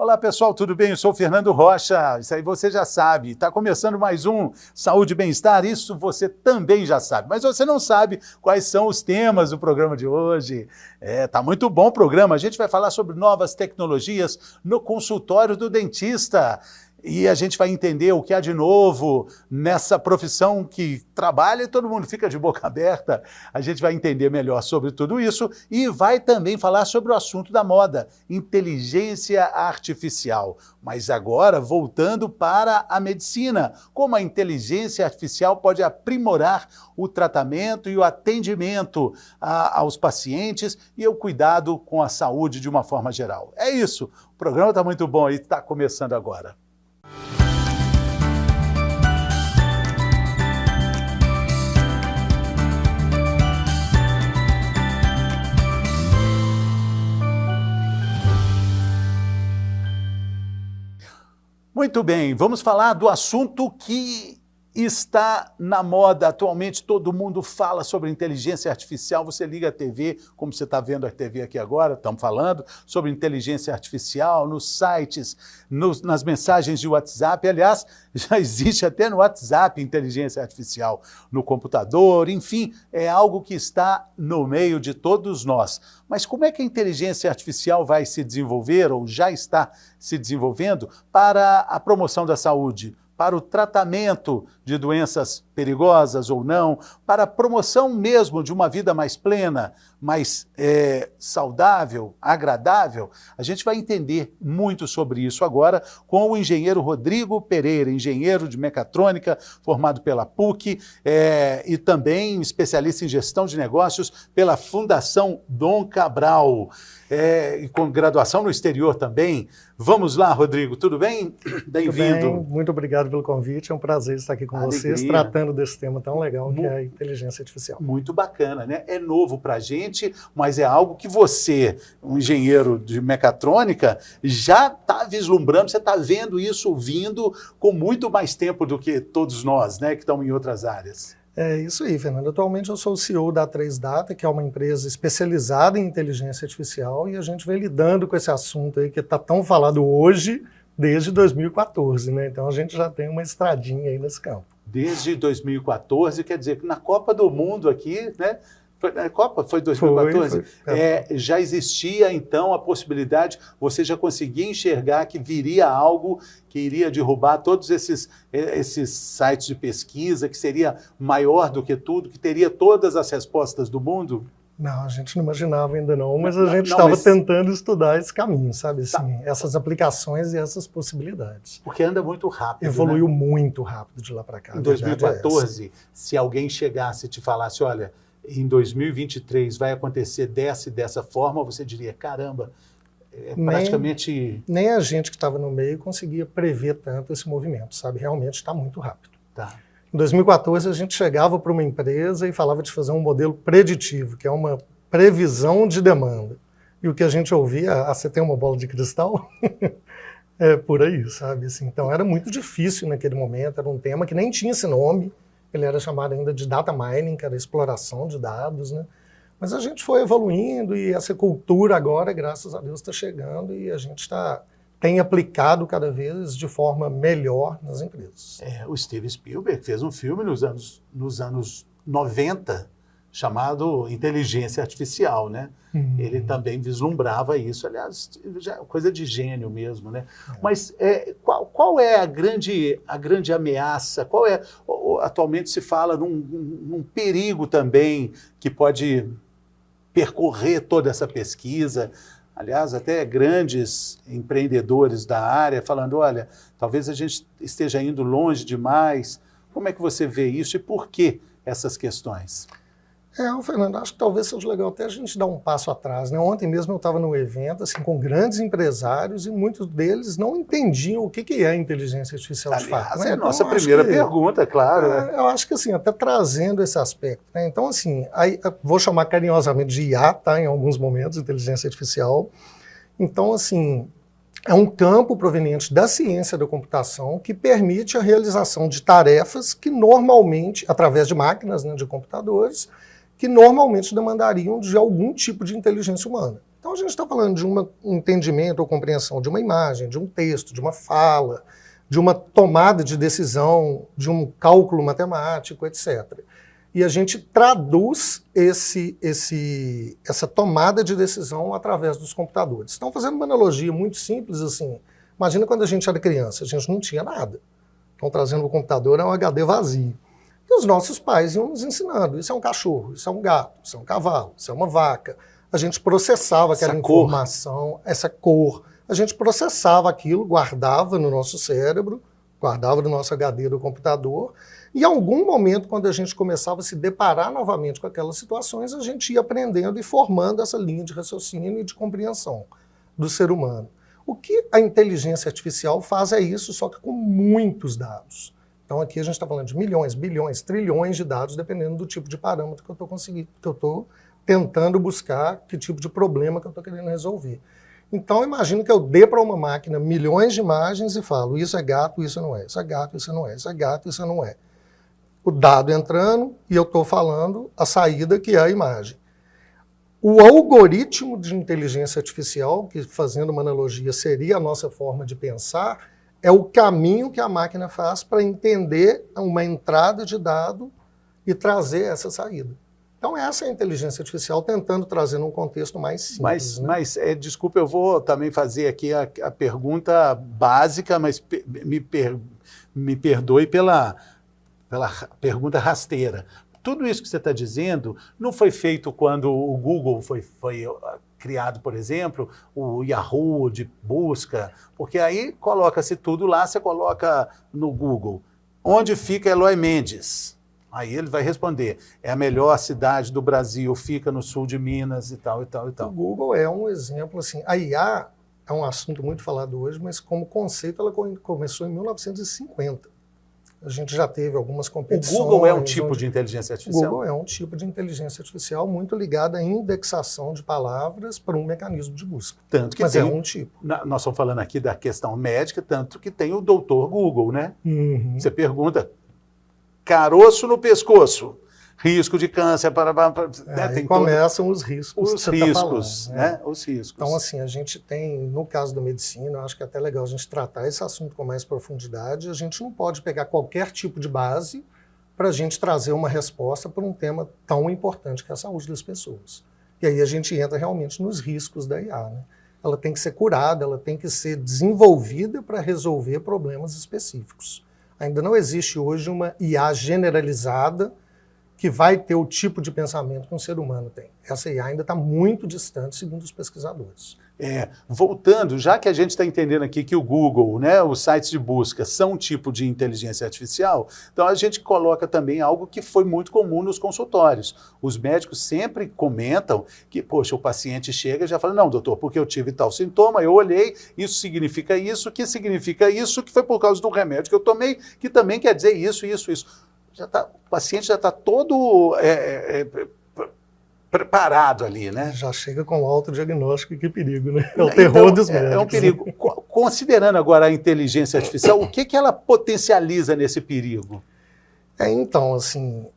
Olá pessoal, tudo bem? Eu sou o Fernando Rocha, isso aí você já sabe. Está começando mais um Saúde e Bem-Estar, isso você também já sabe. Mas você não sabe quais são os temas do programa de hoje. Tá muito bom o programa, a gente vai falar sobre novas tecnologias no consultório do dentista. E a gente vai entender o que há de novo nessa profissão que trabalha e todo mundo fica de boca aberta. A gente vai entender melhor sobre tudo isso e vai também falar sobre o assunto da moda, inteligência artificial. Mas agora, voltando para a medicina, como a inteligência artificial pode aprimorar o tratamento e o atendimento aos pacientes e o cuidado com a saúde de uma forma geral. É isso, o programa está muito bom e está começando agora. Muito bem, vamos falar do assunto que está na moda atualmente. Todo mundo fala sobre inteligência artificial. Você liga a TV, como você está vendo a TV aqui agora, estamos falando sobre inteligência artificial nos sites, nas mensagens de WhatsApp. Aliás, já existe até no WhatsApp inteligência artificial, no computador, enfim, é algo que está no meio de todos nós. Mas como é que a inteligência artificial vai se desenvolver, ou já está se desenvolvendo, para a promoção da saúde, para o tratamento de doenças perigosas ou não, para a promoção mesmo de uma vida mais plena, mais saudável, agradável? A gente vai entender muito sobre isso agora com o engenheiro Rodrigo Pereira, engenheiro de mecatrônica, formado pela PUC e também especialista em gestão de negócios pela Fundação Dom Cabral. E com graduação no exterior também. Vamos lá, Rodrigo, tudo bem? Bem-vindo. Muito obrigado pelo convite, é um prazer estar aqui com vocês, tratando desse tema tão legal que é a inteligência artificial. Muito bacana, né? É novo para a gente, mas é algo que você, um engenheiro de mecatrônica, já está vislumbrando, você está vendo isso vindo com muito mais tempo do que todos nós, né, que estamos em outras áreas. É isso aí, Fernando. Atualmente eu sou o CEO da A3Data, que é uma empresa especializada em inteligência artificial, e a gente vem lidando com esse assunto aí que está tão falado hoje desde 2014, né? Então a gente já tem uma estradinha aí nesse campo. Desde 2014, quer dizer que na Copa do Mundo aqui, né? A Copa foi 2014? Já existia, então, a possibilidade, você já conseguia enxergar que viria algo que iria derrubar todos esses sites de pesquisa, que seria maior do que tudo, que teria todas as respostas do mundo? Não, a gente não imaginava ainda não, mas a gente estava tentando estudar esse caminho, sabe? Assim, essas aplicações e essas possibilidades. Porque anda muito rápido, evoluiu, né? Muito rápido de lá para cá. Em 2014, se alguém chegasse e te falasse, olha, em 2023 vai acontecer dessa e dessa forma, você diria, caramba, praticamente... Nem a gente que estava no meio conseguia prever tanto esse movimento, sabe? Realmente está muito rápido. Tá. Em 2014, a gente chegava para uma empresa e falava de fazer um modelo preditivo, que é uma previsão de demanda. E o que a gente ouvia, você tem uma bola de cristal? É por aí, sabe? Assim, então era muito difícil naquele momento, era um tema que nem tinha esse nome, ele era chamado ainda de data mining, que era exploração de dados, né? Mas a gente foi evoluindo e essa cultura agora, graças a Deus, está chegando e a gente tem aplicado cada vez de forma melhor nas empresas. O Steven Spielberg fez um filme nos anos 90 chamado Inteligência Artificial, né? Ele também vislumbrava isso, aliás, já coisa de gênio mesmo, né? Mas qual é a grande ameaça? Atualmente se fala num perigo também que pode percorrer toda essa pesquisa. Aliás, até grandes empreendedores da área falando, olha, talvez a gente esteja indo longe demais. Como é que você vê isso e por que essas questões? Fernando, acho que talvez seja legal até a gente dar um passo atrás, né? Ontem mesmo eu estava no evento assim, com grandes empresários e muitos deles não entendiam o que é inteligência artificial de fato. Aliás, é a nossa primeira pergunta, claro. Eu acho que assim, até trazendo esse aspecto, né? Então assim, vou chamar carinhosamente de IA, tá? Em alguns momentos, inteligência artificial. Então assim, é um campo proveniente da ciência da computação que permite a realização de tarefas que normalmente, através de máquinas, né, de computadores, que normalmente demandariam de algum tipo de inteligência humana. Então a gente está falando de um entendimento ou compreensão de uma imagem, de um texto, de uma fala, de uma tomada de decisão, de um cálculo matemático, etc. E a gente traduz essa tomada de decisão através dos computadores. Então, fazendo uma analogia muito simples, assim, imagina quando a gente era criança, a gente não tinha nada. Então, trazendo o computador é um HD vazio. E os nossos pais iam nos ensinando, isso é um cachorro, isso é um gato, isso é um cavalo, isso é uma vaca. A gente processava aquela informação, essa cor, a gente processava aquilo, guardava no nosso cérebro, guardava no nosso HD do computador, e em algum momento, quando a gente começava a se deparar novamente com aquelas situações, a gente ia aprendendo e formando essa linha de raciocínio e de compreensão do ser humano. O que a inteligência artificial faz é isso, só que com muitos dados. Então aqui a gente está falando de milhões, bilhões, trilhões de dados, dependendo do tipo de parâmetro que eu estou conseguindo, que eu estou tentando buscar, que tipo de problema que eu estou querendo resolver. Então, imagino que eu dê para uma máquina milhões de imagens e falo, isso é gato, isso não é, isso é gato, isso não é, isso é gato, isso não é. O dado entrando e eu estou falando a saída, que é a imagem. O algoritmo de inteligência artificial, que fazendo uma analogia seria a nossa forma de pensar, é o caminho que a máquina faz para entender uma entrada de dado e trazer essa saída. Então, essa é a inteligência artificial tentando trazer num contexto mais simples. Mas desculpa, eu vou também fazer aqui a pergunta básica, mas me perdoe pela pergunta rasteira. Tudo isso que você está dizendo não foi feito quando o Google foi criado, por exemplo, o Yahoo de busca, porque aí coloca-se tudo lá, você coloca no Google, onde fica Eloy Mendes? Aí ele vai responder, é a melhor cidade do Brasil, fica no sul de Minas e tal, e tal, e tal. O Google é um exemplo, assim, a IA é um assunto muito falado hoje, mas como conceito ela começou em 1950. A gente já teve algumas competições. O Google é um tipo de inteligência artificial? O Google é um tipo de inteligência artificial muito ligado à indexação de palavras para um mecanismo de busca. Tanto que mas tem, é um tipo. Nós estamos falando aqui da questão médica, tanto que tem o doutor Google, né? Uhum. Você pergunta, caroço no pescoço, risco de câncer, Aí começam os riscos. Os riscos, tá falando, né? Os riscos. Então, assim, a gente tem, no caso da medicina, eu acho que é até legal a gente tratar esse assunto com mais profundidade. A gente não pode pegar qualquer tipo de base para a gente trazer uma resposta para um tema tão importante que é a saúde das pessoas. E aí a gente entra realmente nos riscos da IA, né? Ela tem que ser curada, ela tem que ser desenvolvida para resolver problemas específicos. Ainda não existe hoje uma IA generalizada que vai ter o tipo de pensamento que um ser humano tem. Essa IA ainda está muito distante, segundo os pesquisadores. Voltando, já que a gente está entendendo aqui que o Google, né, os sites de busca são um tipo de inteligência artificial, então a gente coloca também algo que foi muito comum nos consultórios. Os médicos sempre comentam que, poxa, o paciente chega e já fala, não, doutor, porque eu tive tal sintoma, eu olhei, isso significa isso, que significa isso, que foi por causa do remédio que eu tomei, que também quer dizer isso, isso, isso. O paciente já está todo preparado ali, né? Já chega com o autodiagnóstico, que perigo, né? É o terror então, dos médicos. É um perigo. Considerando agora a inteligência artificial, o que ela potencializa nesse perigo? Então, assim,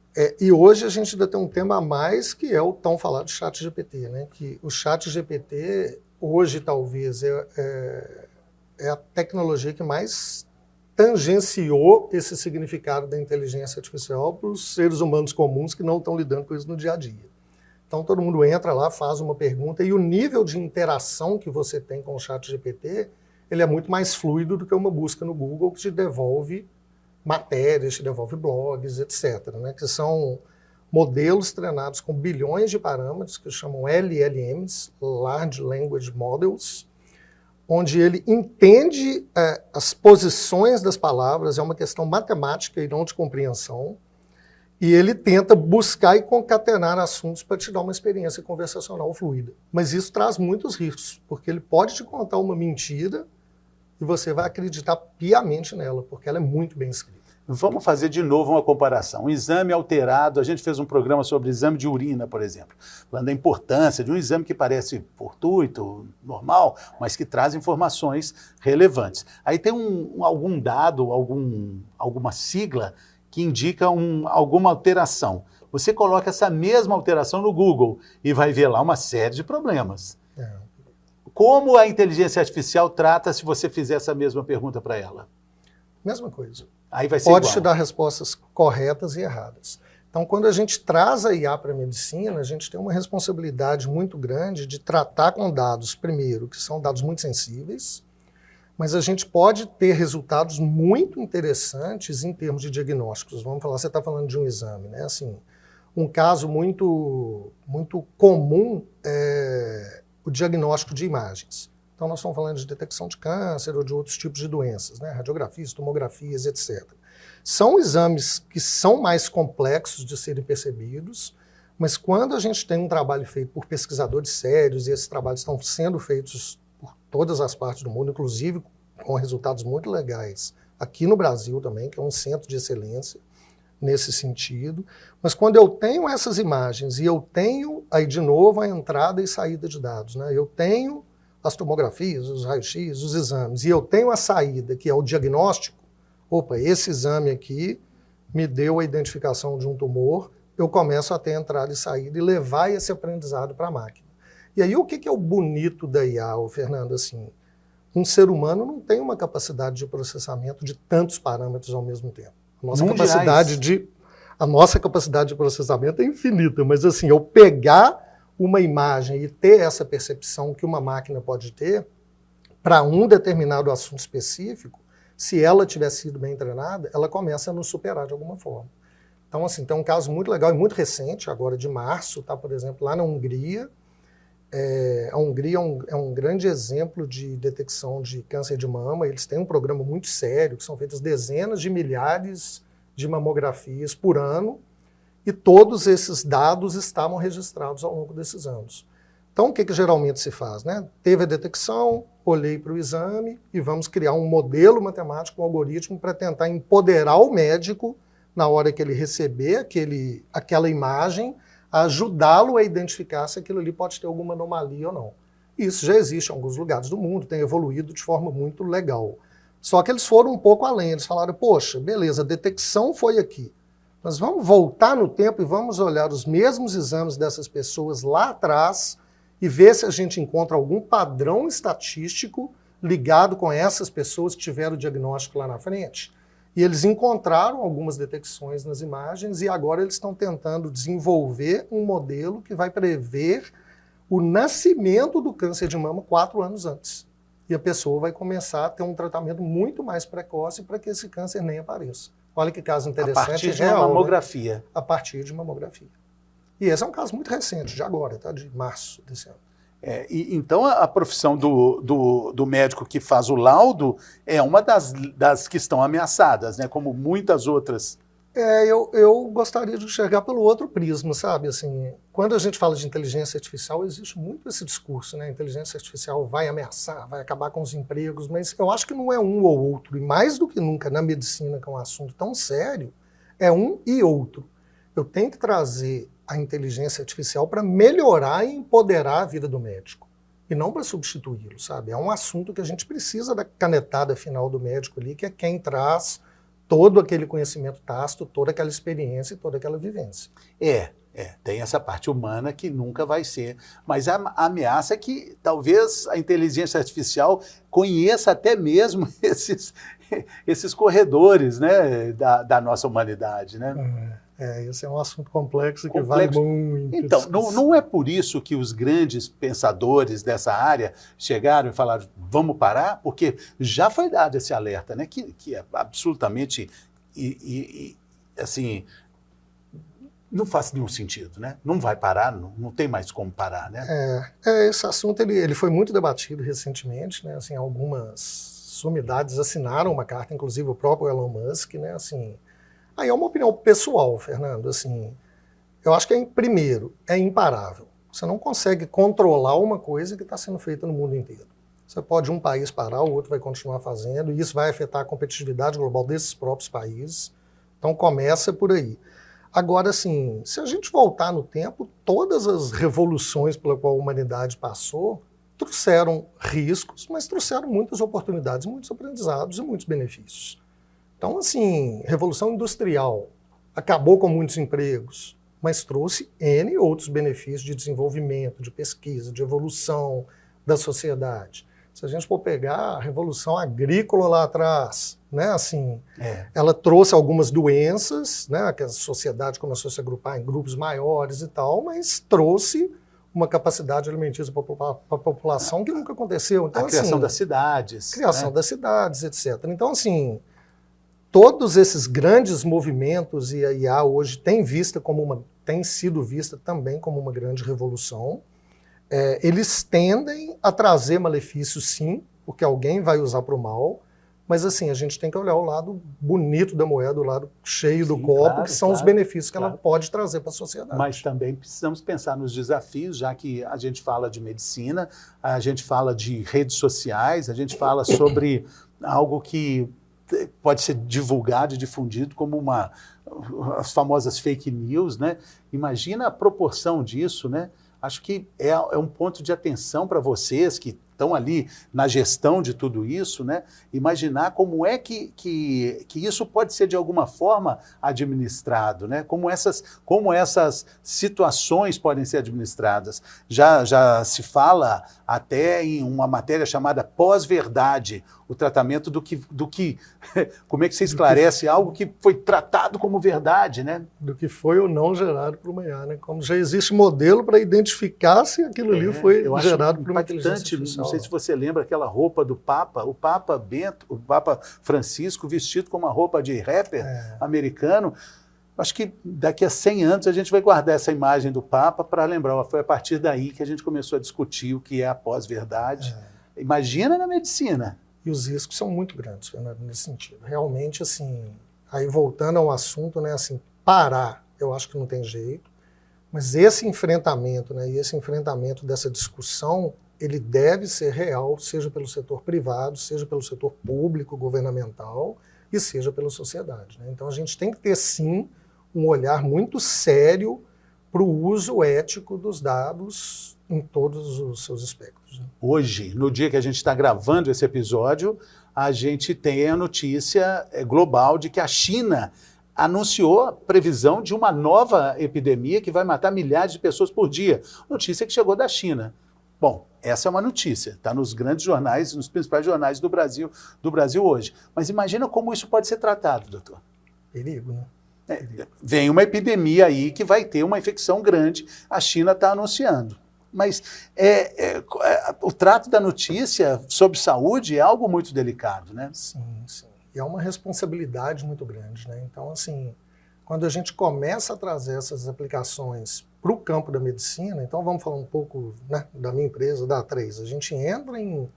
e hoje a gente ainda tem um tema a mais, que é o tão falado ChatGPT, né? Que o ChatGPT, hoje, talvez, é a tecnologia que mais tangenciou esse significado da inteligência artificial para os seres humanos comuns que não estão lidando com isso no dia a dia. Então todo mundo entra lá, faz uma pergunta e o nível de interação que você tem com o ChatGPT, ele é muito mais fluido do que uma busca no Google que te devolve matérias, te devolve blogs, etc., né? Que são modelos treinados com bilhões de parâmetros, que chamam LLMs, Large Language Models, onde ele entende as posições das palavras, é uma questão matemática e não de compreensão, e ele tenta buscar e concatenar assuntos para te dar uma experiência conversacional fluida. Mas isso traz muitos riscos, porque ele pode te contar uma mentira e você vai acreditar piamente nela, porque ela é muito bem escrita. Vamos fazer de novo uma comparação. Um exame alterado, a gente fez um programa sobre exame de urina, por exemplo, falando da importância de um exame que parece fortuito, normal, mas que traz informações relevantes. Aí tem algum dado, alguma sigla que indica alguma alteração. Você coloca essa mesma alteração no Google e vai ver lá uma série de problemas. Como a inteligência artificial trata se você fizer essa mesma pergunta para ela? Mesma coisa. Aí vai ser Pode igual. te dar respostas corretas e erradas. Então, quando a gente traz a IA para a medicina, a gente tem uma responsabilidade muito grande de tratar com dados, primeiro, que são dados muito sensíveis, mas a gente pode ter resultados muito interessantes em termos de diagnósticos. Vamos falar, você está falando de um exame, né? Assim, um caso muito comum é o diagnóstico de imagens. Então, nós estamos falando de detecção de câncer ou de outros tipos de doenças, né? Radiografias, tomografias, etc. São exames que são mais complexos de serem percebidos, mas quando a gente tem um trabalho feito por pesquisadores sérios, e esses trabalhos estão sendo feitos por todas as partes do mundo, inclusive com resultados muito legais aqui no Brasil também, que é um centro de excelência nesse sentido, mas quando eu tenho essas imagens e eu tenho, aí de novo, a entrada e saída de dados, né? Eu tenho as tomografias, os raios-x, os exames, e eu tenho a saída, que é o diagnóstico. Opa, esse exame aqui me deu a identificação de um tumor, eu começo a ter entrada e saída e levar esse aprendizado para a máquina. E aí o que é o bonito da IA, Fernando? Assim, um ser humano não tem uma capacidade de processamento de tantos parâmetros ao mesmo tempo. A nossa capacidade de processamento é infinita, mas assim, eu pegar uma imagem e ter essa percepção que uma máquina pode ter para um determinado assunto específico, se ela tiver sido bem treinada, ela começa a nos superar de alguma forma. Então, assim, tem um caso muito legal e muito recente, agora de março, tá, por exemplo, lá na Hungria. A Hungria é um grande exemplo de detecção de câncer de mama. Eles têm um programa muito sério, que são feitas dezenas de milhares de mamografias por ano, e todos esses dados estavam registrados ao longo desses anos. Então, o que geralmente se faz, né? Teve a detecção, olhei para o exame e vamos criar um modelo matemático, um algoritmo para tentar empoderar o médico na hora que ele receber aquela imagem, a ajudá-lo a identificar se aquilo ali pode ter alguma anomalia ou não. Isso já existe em alguns lugares do mundo, tem evoluído de forma muito legal. Só que eles foram um pouco além, eles falaram, poxa, beleza, a detecção foi aqui, mas vamos voltar no tempo e vamos olhar os mesmos exames dessas pessoas lá atrás e ver se a gente encontra algum padrão estatístico ligado com essas pessoas que tiveram o diagnóstico lá na frente. E eles encontraram algumas detecções nas imagens e agora eles estão tentando desenvolver um modelo que vai prever o nascimento do câncer de mama 4 anos antes. E a pessoa vai começar a ter um tratamento muito mais precoce para que esse câncer nem apareça. Olha que caso interessante. A partir de uma mamografia. Né? A partir de uma mamografia. E esse é um caso muito recente, de agora, tá? De março desse ano. Então a profissão do médico que faz o laudo é uma das que estão ameaçadas, né? Como muitas outras. Eu gostaria de enxergar pelo outro prisma, sabe? Assim, quando a gente fala de inteligência artificial, existe muito esse discurso, né? A inteligência artificial vai ameaçar, vai acabar com os empregos, mas eu acho que não é um ou outro. E mais do que nunca na medicina, que é um assunto tão sério, é um e outro. Eu tenho que trazer a inteligência artificial para melhorar e empoderar a vida do médico, e não para substituí-lo, sabe? É um assunto que a gente precisa da canetada final do médico ali, que é quem traz todo aquele conhecimento tácito, toda aquela experiência e toda aquela vivência. Tem essa parte humana que nunca vai ser, mas a ameaça é que talvez a inteligência artificial conheça até mesmo esses corredores, né, da nossa humanidade, né? Esse é um assunto complexo que vale muito. Então, não é por isso que os grandes pensadores dessa área chegaram e falaram, vamos parar? Porque já foi dado esse alerta, né? Que é absolutamente, assim, não faz nenhum sentido, né? Não vai parar, não tem mais como parar, né? Esse assunto ele foi muito debatido recentemente, né? Assim, algumas sumidades assinaram uma carta, inclusive o próprio Elon Musk, né? Assim, aí é uma opinião pessoal, Fernando, assim, eu acho que primeiro, é imparável. Você não consegue controlar uma coisa que está sendo feita no mundo inteiro. Você pode um país parar, o outro vai continuar fazendo, e isso vai afetar a competitividade global desses próprios países. Então começa por aí. Agora, assim, se a gente voltar no tempo, todas as revoluções pela qual a humanidade passou trouxeram riscos, mas trouxeram muitas oportunidades, muitos aprendizados e muitos benefícios. Então, assim, Revolução Industrial acabou com muitos empregos, mas trouxe N outros benefícios de desenvolvimento, de pesquisa, de evolução da sociedade. Se a gente for pegar a Revolução Agrícola lá atrás, né, assim, ela trouxe algumas doenças, né, que a sociedade começou a se agrupar em grupos maiores e tal, mas trouxe uma capacidade alimentícia para a população que nunca aconteceu. Então, a criação assim, das cidades. Criação né? das cidades, etc. Então, assim, todos esses grandes movimentos, e a IA hoje tem sido vista também como uma grande revolução, eles tendem a trazer malefícios, sim, porque alguém vai usar para o mal, mas assim, a gente tem que olhar o lado bonito da moeda, o lado cheio do copo, claro, que são os benefícios que ela pode trazer para a sociedade. Mas também precisamos pensar nos desafios, já que a gente fala de medicina, a gente fala de redes sociais, a gente fala sobre algo que pode ser divulgado e difundido como as famosas fake news, né? Imagina a proporção disso, né? Acho que é um ponto de atenção para vocês que estão ali na gestão de tudo isso, né? Imaginar como é que isso pode ser de alguma forma administrado, né? Como essas situações podem ser administradas. Já se fala até em uma matéria chamada pós-verdade, o tratamento do que como é que você esclarece algo que foi tratado como verdade, né? Do que foi ou não gerado por uma IA, né? Como já existe modelo para identificar se aquilo ali foi gerado por uma inteligência artificial. Não sei se você lembra aquela roupa do Papa, o Papa Francisco vestido com uma roupa de rapper americano. Acho que daqui a 100 anos a gente vai guardar essa imagem do Papa para lembrar, foi a partir daí que a gente começou a discutir o que é a pós-verdade. Imagina na medicina. E os riscos são muito grandes, Fernando, nesse sentido. Realmente, assim, aí voltando ao assunto, né, assim, parar, eu acho que não tem jeito, mas esse enfrentamento, né, e esse enfrentamento dessa discussão, ele deve ser real, seja pelo setor privado, seja pelo setor público, governamental, e seja pela sociedade, né? Então a gente tem que ter, sim, um olhar muito sério para o uso ético dos dados em todos os seus aspectos. Né? Hoje, no dia que a gente está gravando esse episódio, a gente tem a notícia global de que a China anunciou a previsão de uma nova epidemia que vai matar milhares de pessoas por dia. Notícia que chegou da China. Bom, essa é uma notícia, está nos grandes jornais, nos principais jornais do Brasil hoje. Mas imagina como isso pode ser tratado, doutor. Perigo, né? Vem uma epidemia aí que vai ter uma infecção grande, a China está anunciando. Mas o trato da notícia sobre saúde é algo muito delicado, né? Sim, sim. E é uma responsabilidade muito grande, né? Então, assim, quando a gente começa a trazer essas aplicações para o campo da medicina, então vamos falar um pouco, né, da minha empresa, da A3. A gente entra em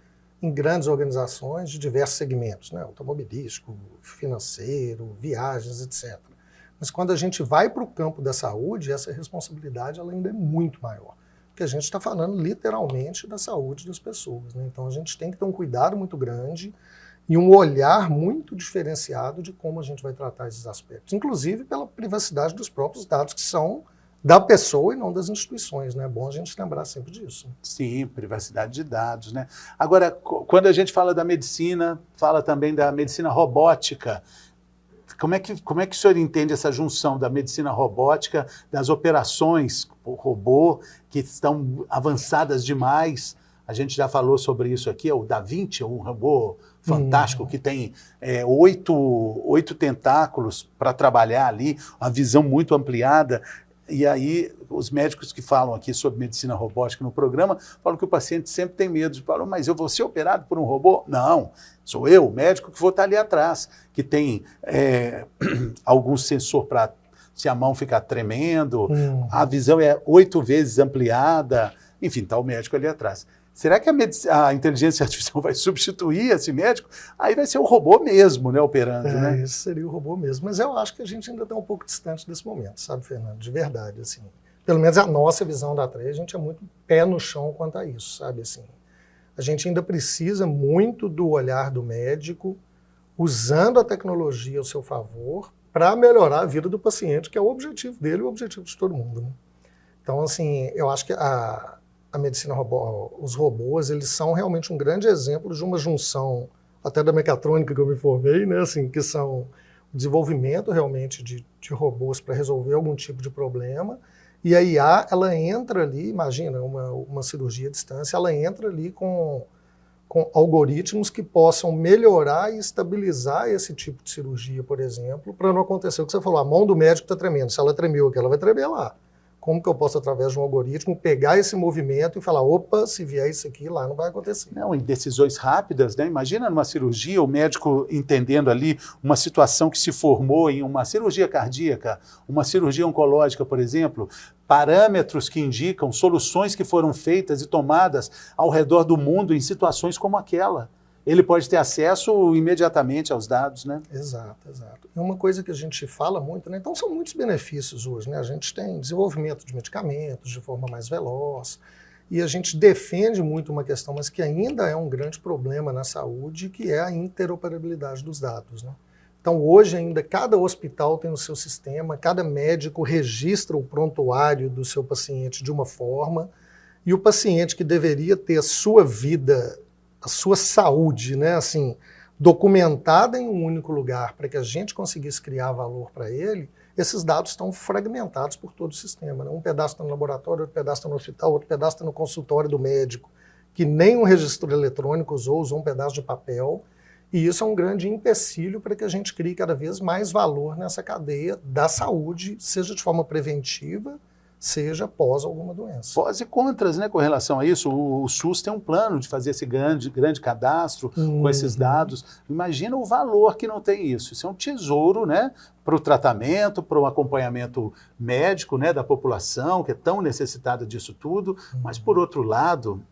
grandes organizações de diversos segmentos, né? Automobilístico, financeiro, viagens, etc. Mas quando a gente vai para o campo da saúde, essa responsabilidade ela ainda é muito maior. Porque a gente está falando literalmente da saúde das pessoas, né? Então a gente tem que ter um cuidado muito grande e um olhar muito diferenciado de como a gente vai tratar esses aspectos, inclusive pela privacidade dos próprios dados, que são da pessoa e não das instituições, né? É bom a gente lembrar sempre disso. Sim, privacidade de dados, né? Agora, quando a gente fala da medicina, fala também da medicina robótica. Como é que o senhor entende essa junção da medicina robótica, das operações por robô, que estão avançadas demais? A gente já falou sobre isso aqui, o Da Vinci, um robô fantástico que tem 8 tentáculos para trabalhar ali, uma visão muito ampliada. E aí, os médicos que falam aqui sobre medicina robótica no programa, falam que o paciente sempre tem medo. Falam, mas eu vou ser operado por um robô? Não, sou eu, o médico, que vou estar ali atrás, que tem algum sensor para se a mão ficar tremendo, a visão é 8 vezes ampliada, enfim, está o médico ali atrás. Será que a inteligência artificial vai substituir esse médico? Aí vai ser o robô mesmo, né, operando, né? Isso seria o robô mesmo. Mas eu acho que a gente ainda está um pouco distante desse momento, sabe, Fernando? De verdade, assim. Pelo menos a nossa visão da A3, a gente é muito pé no chão quanto a isso, sabe, assim. A gente ainda precisa muito do olhar do médico, usando a tecnologia ao seu favor, para melhorar a vida do paciente, que é o objetivo dele e o objetivo de todo mundo, né? Então, assim, eu acho que a medicina os robôs, eles são realmente um grande exemplo de uma junção, até da mecatrônica que eu me formei, né, assim, que são desenvolvimento realmente de robôs para resolver algum tipo de problema, e a IA, ela entra ali, imagina, uma cirurgia à distância, ela entra ali com algoritmos que possam melhorar e estabilizar esse tipo de cirurgia, por exemplo, para não acontecer o que você falou, a mão do médico está tremendo, se ela tremeu aqui, ela vai tremer lá. Como que eu posso, através de um algoritmo, pegar esse movimento e falar, opa, se vier isso aqui, lá não vai acontecer. Não, em decisões rápidas, né? Imagina numa cirurgia, o médico entendendo ali uma situação que se formou em uma cirurgia cardíaca, uma cirurgia oncológica, por exemplo, parâmetros que indicam soluções que foram feitas e tomadas ao redor do mundo em situações como aquela. Ele pode ter acesso imediatamente aos dados, né? Exato, exato. E uma coisa que a gente fala muito, né? Então são muitos benefícios hoje, né? A gente tem desenvolvimento de medicamentos de forma mais veloz, e a gente defende muito uma questão, mas que ainda é um grande problema na saúde, que é a interoperabilidade dos dados, né? Então hoje ainda cada hospital tem o seu sistema, cada médico registra o prontuário do seu paciente de uma forma, e o paciente que deveria ter a sua vida, a sua saúde, né, assim, documentada em um único lugar para que a gente conseguisse criar valor para ele, esses dados estão fragmentados por todo o sistema, né? Um pedaço está no laboratório, outro pedaço está no hospital, outro pedaço está no consultório do médico, que nem um registro eletrônico usou um pedaço de papel, e isso é um grande empecilho para que a gente crie cada vez mais valor nessa cadeia da saúde, seja de forma preventiva, seja pós alguma doença. Pós e contras, né, com relação a isso. O SUS tem um plano de fazer esse grande cadastro com esses dados. Imagina o valor que não tem isso. Isso é um tesouro, né, para o tratamento, para o acompanhamento médico, né, da população, que é tão necessitada disso tudo. Mas, por outro lado,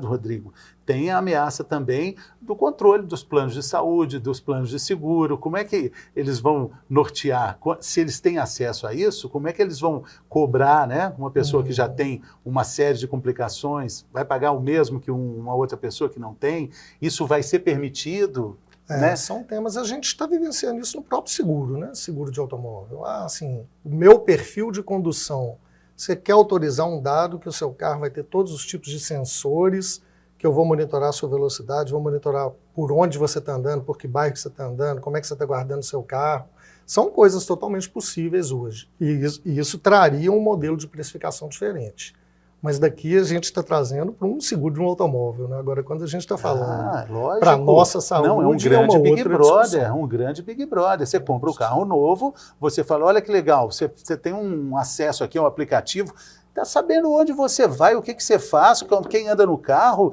Rodrigo, tem a ameaça também do controle dos planos de saúde, dos planos de seguro. Como é que eles vão nortear? Se eles têm acesso a isso, como é que eles vão cobrar, né? Uma pessoa que já tem uma série de complicações, vai pagar o mesmo que uma outra pessoa que não tem? Isso vai ser permitido? Né? São temas, a gente está vivenciando isso no próprio seguro, né? Seguro de automóvel. Assim, o meu perfil de condução, você quer autorizar um dado que o seu carro vai ter todos os tipos de sensores, que eu vou monitorar a sua velocidade, vou monitorar por onde você está andando, por que bairro você está andando, como é que você está guardando o seu carro. São coisas totalmente possíveis hoje. E isso traria um modelo de precificação diferente. Mas daqui a gente está trazendo para um seguro de um automóvel, né? Agora, quando a gente está falando para a nossa saúde, não, é um grande Big Brother, é um grande Big Brother. Você compra o carro novo, você fala, olha que legal, você tem um acesso aqui ao aplicativo, está sabendo onde você vai, o que você faz, quem anda no carro,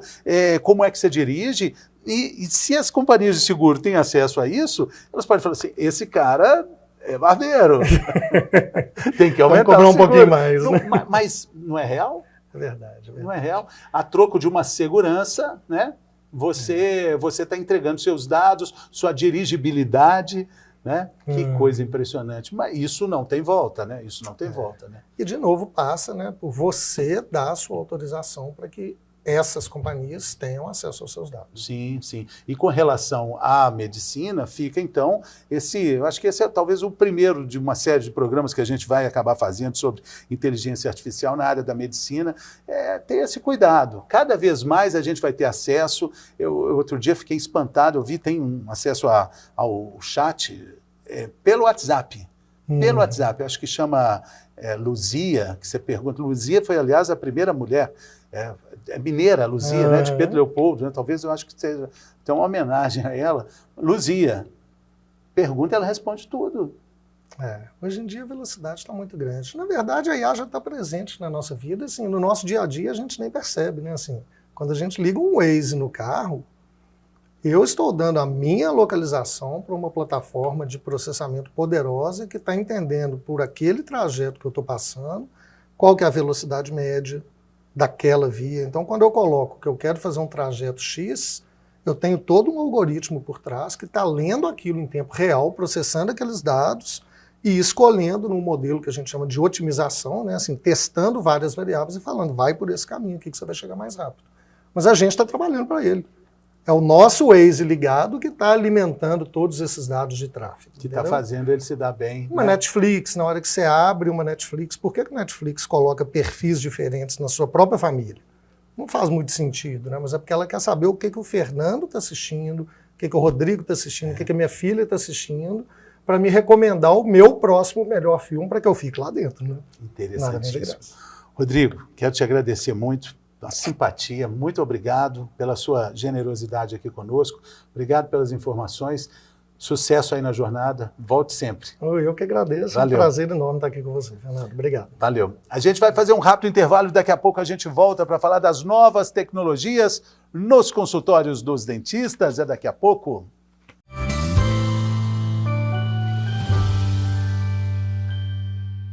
como é que você dirige. E se as companhias de seguro têm acesso a isso, elas podem falar assim, esse cara é barbeiro. Tem que aumentar cobrar um pouquinho mais. Né? Mas não é real? É verdade. Não é real? A troco de uma segurança, né? Você está entregando seus dados, sua dirigibilidade, né? Que coisa impressionante. Mas isso não tem volta, né? Isso não tem volta, né? E, de novo, passa, né, por você dar a sua autorização para que essas companhias tenham acesso aos seus dados. Sim, sim. E com relação à medicina, fica então eu acho que esse é talvez o primeiro de uma série de programas que a gente vai acabar fazendo sobre inteligência artificial na área da medicina, ter esse cuidado. Cada vez mais a gente vai ter acesso. Eu outro dia fiquei espantado, tem um acesso ao chat pelo WhatsApp. Pelo WhatsApp, eu acho que chama Luzia, que você pergunta. Luzia foi, aliás, a primeira mulher mineira, Luzia, né, de Pedro Leopoldo, né? Talvez eu acho que seja tem uma homenagem a ela. Luzia, pergunta, ela responde tudo. Hoje em dia a velocidade está muito grande. Na verdade, a IA já está presente na nossa vida, assim, no nosso dia a dia a gente nem percebe, né? Assim, quando a gente liga um Waze no carro, eu estou dando a minha localização para uma plataforma de processamento poderosa que está entendendo por aquele trajeto que eu estou passando, qual que é a velocidade média daquela via. Então, quando eu coloco que eu quero fazer um trajeto X, eu tenho todo um algoritmo por trás que está lendo aquilo em tempo real, processando aqueles dados e escolhendo num modelo que a gente chama de otimização, né? Assim, testando várias variáveis e falando, vai por esse caminho aqui que você vai chegar mais rápido. Mas a gente está trabalhando para ele. É o nosso Waze ligado que está alimentando todos esses dados de tráfego. Que está fazendo ele se dar bem. Uma Netflix, na hora que você abre uma Netflix, por que a Netflix coloca perfis diferentes na sua própria família? Não faz muito sentido, né? Mas é porque ela quer saber o que o Fernando está assistindo, o que o Rodrigo está assistindo, o que a minha filha está assistindo, para me recomendar o meu próximo melhor filme para que eu fique lá dentro. Né? Interessantíssimo. Rodrigo, quero te agradecer muito, a simpatia, muito obrigado pela sua generosidade aqui conosco, obrigado pelas informações, sucesso aí na jornada, volte sempre. Eu que agradeço, Valeu. É um prazer enorme estar aqui com você, Fernando. Obrigado. Valeu. A gente vai fazer um rápido intervalo e daqui a pouco a gente volta para falar das novas tecnologias nos consultórios dos dentistas. É daqui a pouco.